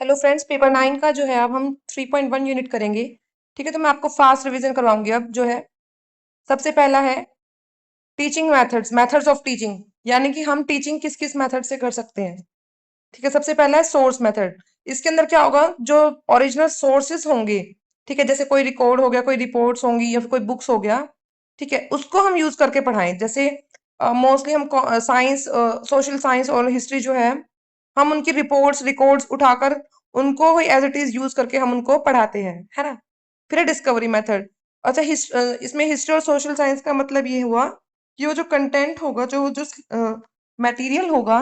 Hello friends, paper 9 का जो है अब हम 3.1 यूनिट करेंगे। ठीक है, तो मैं आपको फास्ट रिवीजन करवाऊंगी। अब जो है सबसे पहला है teaching methods, methods of teaching, यानी कि हम टीचिंग किस किस मेथड से कर सकते हैं। ठीक है, सबसे पहला है सोर्स मेथड। इसके अंदर क्या होगा, जो ओरिजिनल सोर्सेस होंगे, ठीक है, जैसे कोई रिकॉर्ड हो गया, कोई रिपोर्ट्स होंगी या फिर कोई बुक्स हो गया, ठीक है, उसको हम यूज करके पढ़ाएं। जैसे मोस्टली हम साइंस, सोशल साइंस और हिस्ट्री जो है, हम उनकी रिपोर्ट्स रिकॉर्ड्स उठाकर उनको एज इट इज यूज करके हम उनको पढ़ाते हैं, है ना। फिर है डिस्कवरी मेथड। अच्छा, इसमें हिस्ट्री और सोशल साइंस का मतलब ये हुआ कि वो जो कंटेंट होगा, जो जो मटेरियल होगा,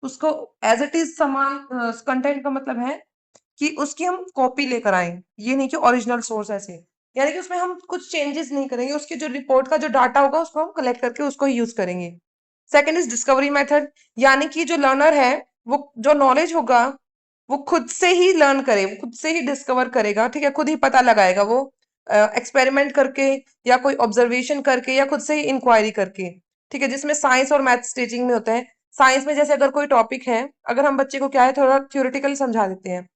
उसको एज इट इज समान कंटेंट का मतलब है कि उसकी हम कॉपी लेकर आए, ये नहीं कि ओरिजिनल सोर्स ऐसे। यानी कि उसमें हम कुछ चेंजेस नहीं करेंगे, उसकी जो रिपोर्ट का जो डाटा होगा उसको हम कलेक्ट करके उसको ही यूज करेंगे। सेकंड इज डिस्कवरी मेथड, यानी कि जो लर्नर है वो जो नॉलेज होगा वो खुद से ही लर्न करे, वो खुद से ही डिस्कवर करेगा, ठीक है, खुद ही पता लगाएगा वो एक्सपेरिमेंट करके या कोई ऑब्जर्वेशन करके या खुद से ही इंक्वायरी करके। ठीक है, जिसमें साइंस और मैथ्स टीचिंग में होता है। साइंस में जैसे अगर कोई टॉपिक है, अगर हम बच्चे को क्या है थोड़ा थ्योरेटिकल समझा देते हैं,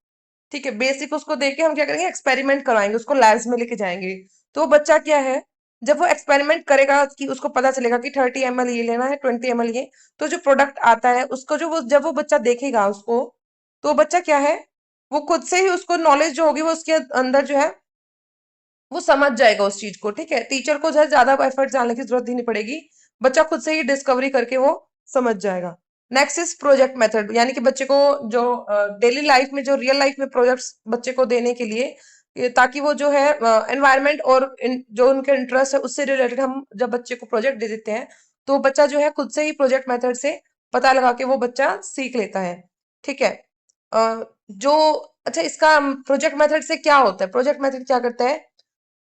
ठीक है, बेसिक उसको देके हम क्या करेंगे, एक्सपेरिमेंट करवाएंगे, उसको लैब्स में लेके जाएंगे। तो वो बच्चा क्या है, जब वो एक्सपेरिमेंट करेगा कि उसको पता चलेगा कि 30 ml ये लेना है, 20 ml ये, तो जो प्रोडक्ट आता है उसको जो वो जब वो बच्चा देखेगा उसको, तो वो बच्चा क्या है, वो खुद से ही उसको नॉलेज जो होगी वो उसके अंदर जो है वो समझ जाएगा उस चीज को। ठीक है, टीचर को जो है ज्यादा एफर्ट डालने की जरूरत ही नहीं पड़ेगी, बच्चा खुद से ही डिस्कवरी करके वो समझ जाएगा। नेक्स्ट इज प्रोजेक्ट मेथड, यानी कि बच्चे को जो डेली लाइफ में, जो रियल लाइफ में प्रोजेक्ट्स बच्चे को देने के लिए, ताकि वो जो है एनवायरनमेंट और जो उनके इंटरेस्ट है उससे रिलेटेड हम जब बच्चे को प्रोजेक्ट दे देते हैं, तो बच्चा जो है खुद से ही प्रोजेक्ट मेथड से पता लगा के वो बच्चा सीख लेता है। ठीक है, जो अच्छा, इसका प्रोजेक्ट मेथड से क्या होता है, प्रोजेक्ट मेथड क्या करता है,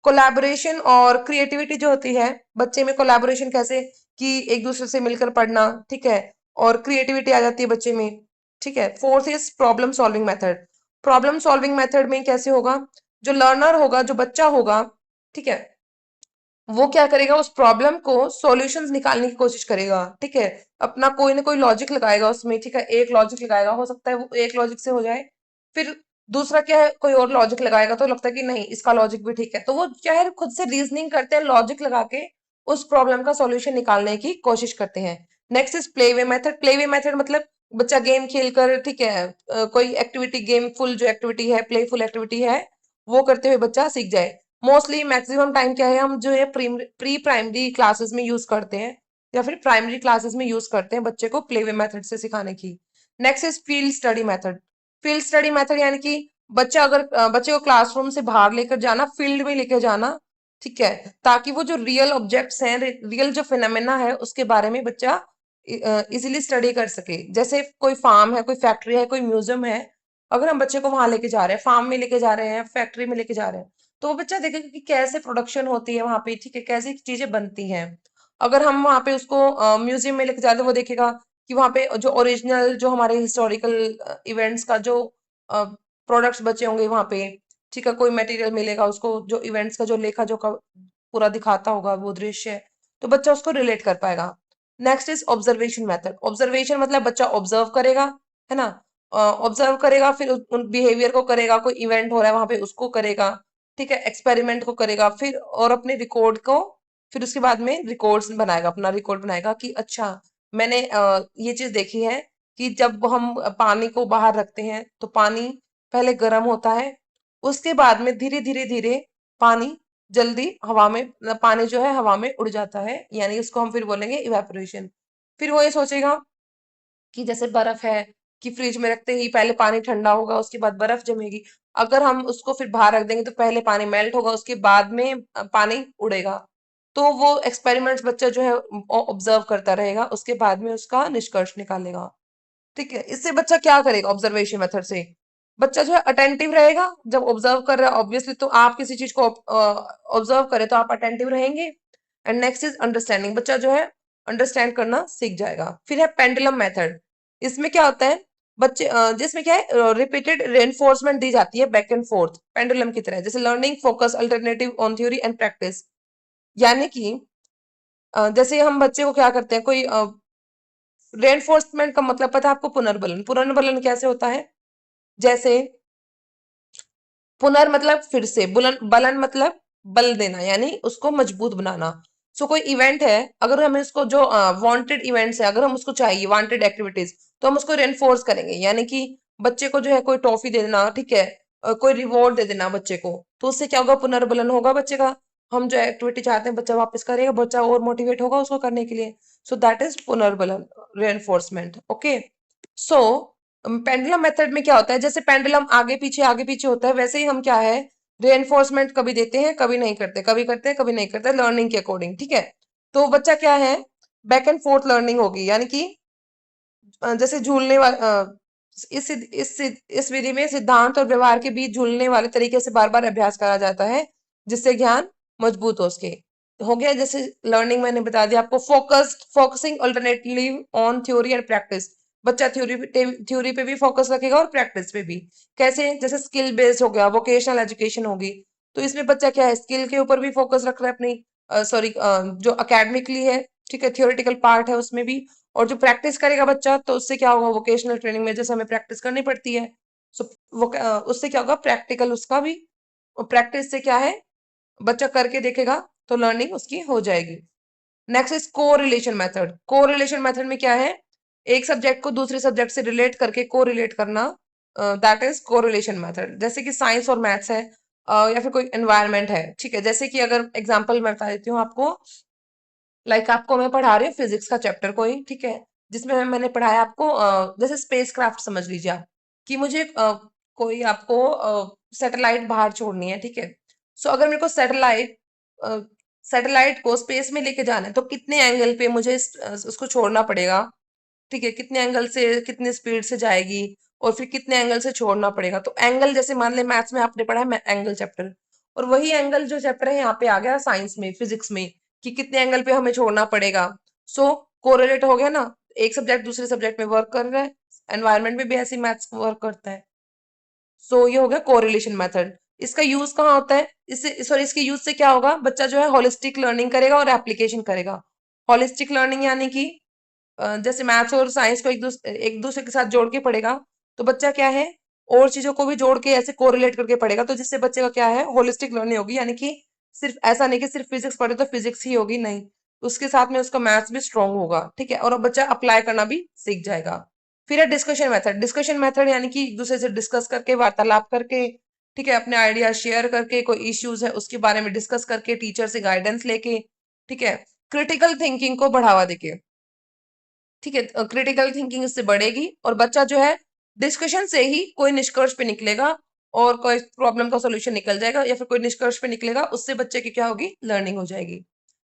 कोलैबोरेशन और क्रिएटिविटी जो होती है बच्चे में, कोलैबोरेशन कैसे कि एक दूसरे से मिलकर पढ़ना, ठीक है, और क्रिएटिविटी आ जाती है बच्चे में। ठीक है, fourth is problem solving method. Problem solving method में कैसे होगा, जो लर्नर होगा, जो बच्चा होगा, ठीक है, वो क्या करेगा, उस प्रॉब्लम को सॉल्यूशंस निकालने की कोशिश करेगा। ठीक है, अपना कोई ना कोई लॉजिक लगाएगा उसमें, ठीक है, एक लॉजिक लगाएगा, हो सकता है वो एक लॉजिक से हो जाए, फिर दूसरा क्या है, कोई और लॉजिक लगाएगा तो लगता है कि नहीं इसका लॉजिक भी ठीक है, तो वो क्या है, खुद से रीजनिंग करते हैं, लॉजिक लगा के उस प्रॉब्लम का सॉल्यूशन निकालने की कोशिश करते हैं। Next is play way method. Play way method मतलब बच्चा गेम खेलकर, ठीक है, कोई एक्टिविटी, गेम फुल जो एक्टिविटी है, प्लेफुल एक्टिविटी है, वो करते हुए बच्चा सीख जाए। मोस्टली मैक्सिमम टाइम क्या है, हम जो है प्री प्राइमरी क्लासेस में यूज करते हैं या फिर प्राइमरी क्लासेस में यूज करते हैं बच्चे को प्लेवे मेथड से सिखाने की। Next is field study method. Field study method यानी कि बच्चा अगर बच्चे को क्लासरूम से बाहर लेकर जाना, फील्ड में लेकर जाना, ठीक है, ताकि वो जो रियल ऑब्जेक्ट्स हैं, रियल जो फिनोमेना है उसके बारे में बच्चा इजिली स्टडी कर सके। जैसे कोई फार्म है, कोई फैक्ट्री है, कोई म्यूजियम है, अगर हम बच्चे को वहां लेके जा रहे हैं, फार्म में लेके जा रहे हैं, फैक्ट्री में लेके जा रहे हैं, तो वो बच्चा देखेगा कि कैसे प्रोडक्शन होती है वहां पे, ठीक है, कैसी चीजें बनती हैं। अगर हम वहां पे उसको म्यूजियम में लेके जाते हैं, वो देखेगा कि वहां पे जो ओरिजिनल, जो हमारे हिस्टोरिकल इवेंट्स का जो प्रोडक्ट्स बचे होंगे वहां पे, ठीक है, कोई मटेरियल मिलेगा उसको, जो इवेंट्स का जो लेखा जो का पूरा दिखाता होगा वो दृश्य, तो बच्चा उसको रिलेट कर पाएगा। Next is observation method. Observation मतलब बच्चा ऑब्जर्व करेगा, है ना, ऑब्जर्व करेगा, फिर उन बिहेवियर को करेगा, कोई इवेंट हो रहा है वहां पे उसको करेगा, ठीक है, एक्सपेरिमेंट को करेगा, फिर और अपने रिकॉर्ड को, फिर उसके बाद में रिकॉर्ड्स बनाएगा, अपना रिकॉर्ड बनाएगा कि अच्छा मैंने ये चीज देखी है कि जब हम पानी को बाहर रखते हैं तो पानी पहले गर्म होता है, उसके बाद में धीरे धीरे धीरे पानी जल्दी हवा में, पानी जो है हवा में उड़ जाता है, यानी उसको हम फिर बोलेंगे इवेपोरेशन। फिर वो ये सोचेगा कि जैसे बर्फ है, कि फ्रिज में रखते ही पहले पानी ठंडा होगा उसके बाद बर्फ जमेगी, अगर हम उसको फिर बाहर रख देंगे तो पहले पानी मेल्ट होगा उसके बाद में पानी उड़ेगा। तो वो एक्सपेरिमेंट्स बच्चा जो है ऑब्जर्व करता रहेगा, उसके बाद में उसका निष्कर्ष निकालेगा। ठीक है, इससे बच्चा क्या करेगा, ऑब्जर्वेशन मेथड से बच्चा जो है अटेंटिव रहेगा। जब ऑब्जर्व कर रहा है ऑब्वियसली, तो आप किसी चीज को ऑब्जर्व करें तो आप अटेंटिव रहेंगे। एंड नेक्स्ट इज अंडरस्टैंडिंग, बच्चा जो है अंडरस्टैंड करना सीख जाएगा। फिर है पेंडुलम मेथड। इसमें क्या होता है, बच्चे जिसमें क्या है, रिपीटेड रेनफोर्समेंट दी जाती है बैक एंड फोर्थ, पेंडुलम की तरह, जैसे learning focus alternative on theory and practice. यानी कि जैसे हम बच्चे को क्या करते हैं, कोई रेनफोर्समेंट का मतलब पता है आपको, पुनर्बलन। पुनर्बलन कैसे होता है, जैसे पुनर मतलब फिर से, बुलन बलन मतलब बल देना, यानी उसको मजबूत बनाना। सो कोई इवेंट है, अगर हमें उसको जो वांटेड इवेंट्स है, अगर हम उसको चाहिए वांटेड एक्टिविटीज, तो हम उसको रेनफोर्स करेंगे, यानी कि बच्चे को जो है कोई टॉफी दे देना, ठीक है, कोई रिवॉर्ड दे देना बच्चे को, तो उससे क्या होगा, पुनर्बलन होगा बच्चे का। हम जो एक्टिविटी चाहते हैं बच्चा वापस करेगा, बच्चा और मोटिवेट होगा उसको करने के लिए। सो दैट इज पुनर्बलन, reinforcement. Okay. So pendulum method में क्या होता है, जैसे पेंडुलम आगे पीछे होता है, वैसे ही हम क्या है, रेनफोर्समेंट कभी देते हैं कभी नहीं करते, कभी करते हैं कभी नहीं करते, लर्निंग के अकॉर्डिंग, ठीक है। तो बच्चा क्या है, बैक एंड फोर्थ लर्निंग होगी, यानी कि जैसे झूलने वाला, इस विधि में सिद्धांत और व्यवहार के बीच झूलने वाले तरीके से बार बार अभ्यास करा जाता है, जिससे ज्ञान मजबूत हो उसके। हो गया जैसे लर्निंग, मैंने बता दिया आपको। Focusing alternately on theory and practice, बच्चा थ्योरी पे भी फोकस रखेगा और प्रैक्टिस पे भी। कैसे, जैसे स्किल बेस्ड हो गया, वोकेशनल एजुकेशन होगी, तो इसमें बच्चा क्या है, स्किल के ऊपर भी फोकस रख रहा है अपनी, सॉरी, जो अकेडमिकली है, ठीक है, थियोरेटिकल पार्ट है उसमें भी। और जो प्रैक्टिस करेगा बच्चा, तो उससे क्या होगा, वोकेशनल ट्रेनिंग में जैसे हमें प्रैक्टिस करनी पड़ती है, सो वो उससे क्या होगा, प्रैक्टिकल उसका भी, प्रैक्टिस से क्या है, बच्चा करके देखेगा तो लर्निंग उसकी हो जाएगी। Next is correlation method. Correlation method में क्या है, एक सब्जेक्ट को दूसरे सब्जेक्ट से रिलेट करके को रिलेट करना, दैट इज कोरिलेशन मेथड। जैसे कि साइंस और मैथ्स है, या फिर कोई एनवायरनमेंट है, ठीक है, जैसे कि अगर एग्जांपल मैं बता देती हूँ आपको, लाइक आपको मैं पढ़ा रही हूँ फिजिक्स का चैप्टर कोई, ठीक है, जिसमें मैंने पढ़ाया आपको, जैसे स्पेस क्राफ्ट समझ लीजिए आप, कि मुझे कोई आपको सैटेलाइट बाहर छोड़नी है, ठीक है। सो अगर मेरे को सैटेलाइट को स्पेस में लेके जाना है, तो कितने एंगल पे मुझे उसको छोड़ना पड़ेगा, ठीक है, कितने एंगल से कितनी स्पीड से जाएगी, और फिर कितने एंगल से छोड़ना पड़ेगा। तो एंगल, जैसे मान ले मैथ्स में आपने पढ़ा है एंगल चैप्टर, और वही एंगल जो चैप्टर है यहाँ पे आ गया साइंस में, फिजिक्स में, कि कितने एंगल पे हमें छोड़ना पड़ेगा। सो कोरिलेट हो गया ना, एक सब्जेक्ट दूसरे सब्जेक्ट में वर्क कर रहा है, एनवायरनमेंट में भी ऐसी मैथ्स वर्क करता है। सो ये हो गया कोरिलेशन मेथड। इसका यूज कहाँ होता है, इससे सॉरी, इसके यूज से क्या होगा, बच्चा जो है होलिस्टिक लर्निंग करेगा और एप्लीकेशन करेगा। होलिस्टिक लर्निंग यानी कि जैसे मैथ्स और साइंस को एक दूसरे के साथ जोड़ के पढ़ेगा, तो बच्चा क्या है, और चीजों को भी जोड़ के ऐसे कोरिलेट करके पढ़ेगा, तो जिससे बच्चे का क्या है, होलिस्टिक लर्निंग होगी, यानी कि सिर्फ ऐसा नहीं कि सिर्फ फिजिक्स पढ़े तो फिजिक्स ही होगी, नहीं, उसके साथ में उसका मैथ्स भी स्ट्रांग होगा, ठीक है, और अब बच्चा अप्लाई करना भी सीख जाएगा। फिर है डिस्कशन मेथड। डिस्कशन मेथड यानी कि एक दूसरे से डिस्कस करके, वार्तालाप करके, ठीक है, अपने आइडिया शेयर करके, कोई इश्यूज है उसके बारे में डिस्कस करके, टीचर से गाइडेंस लेके, ठीक है, क्रिटिकल थिंकिंग को बढ़ावा देके, ठीक है, क्रिटिकल थिंकिंग इससे बढ़ेगी, और बच्चा जो है डिस्कशन से ही कोई निष्कर्ष पे निकलेगा, और कोई प्रॉब्लम का सॉल्यूशन निकल जाएगा, या फिर कोई निष्कर्ष पे निकलेगा, उससे बच्चे की क्या होगी, लर्निंग हो जाएगी,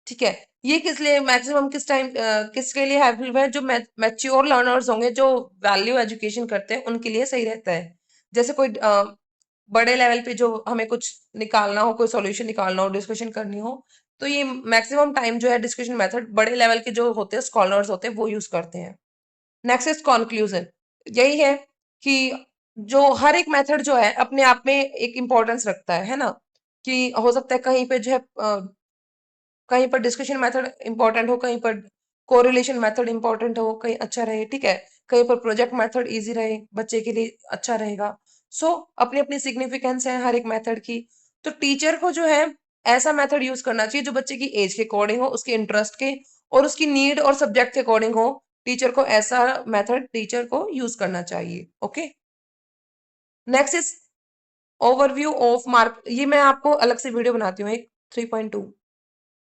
ठीक है। ये किस लिए मैक्सिमम किसके लिए हेल्पफुल है, जो मैच्योर लर्नर्स होंगे, जो वैल्यू एजुकेशन करते हैं, उनके लिए सही रहता है। जैसे कोई बड़े लेवल पे जो हमें कुछ निकालना हो, कोई सॉल्यूशन निकालना हो, डिस्कशन करनी हो, तो ये मैक्सिमम टाइम जो है डिस्कशन मेथड बड़े लेवल के जो होते हैं, स्कॉलर्स होते हैं, वो यूज करते हैं। Next is conclusion. यही है कि जो हर एक मेथड जो है अपने आप में एक इंपॉर्टेंस रखता है ना, कि हो सकता है कहीं पे जो है कहीं पर डिस्कशन मेथड इंपॉर्टेंट हो, कहीं पर कोरिलेशन मेथड इंपॉर्टेंट हो, कहीं अच्छा रहे, ठीक है, कहीं पर प्रोजेक्ट मेथड इजी रहे, बच्चे के लिए अच्छा रहेगा। सो अपनी अपनी सिग्निफिकेंस है हर एक मेथड की। तो टीचर को जो है ऐसा मेथड यूज करना चाहिए जो बच्चे की एज के अकॉर्डिंग हो, उसके इंटरेस्ट के और उसकी नीड और सब्जेक्ट के अकॉर्डिंग हो। टीचर को ऐसा मेथड टीचर को यूज करना चाहिए। Okay. Next is overview of mark. ये मैं आपको अलग से वीडियो बनाती हूँ एक 3.2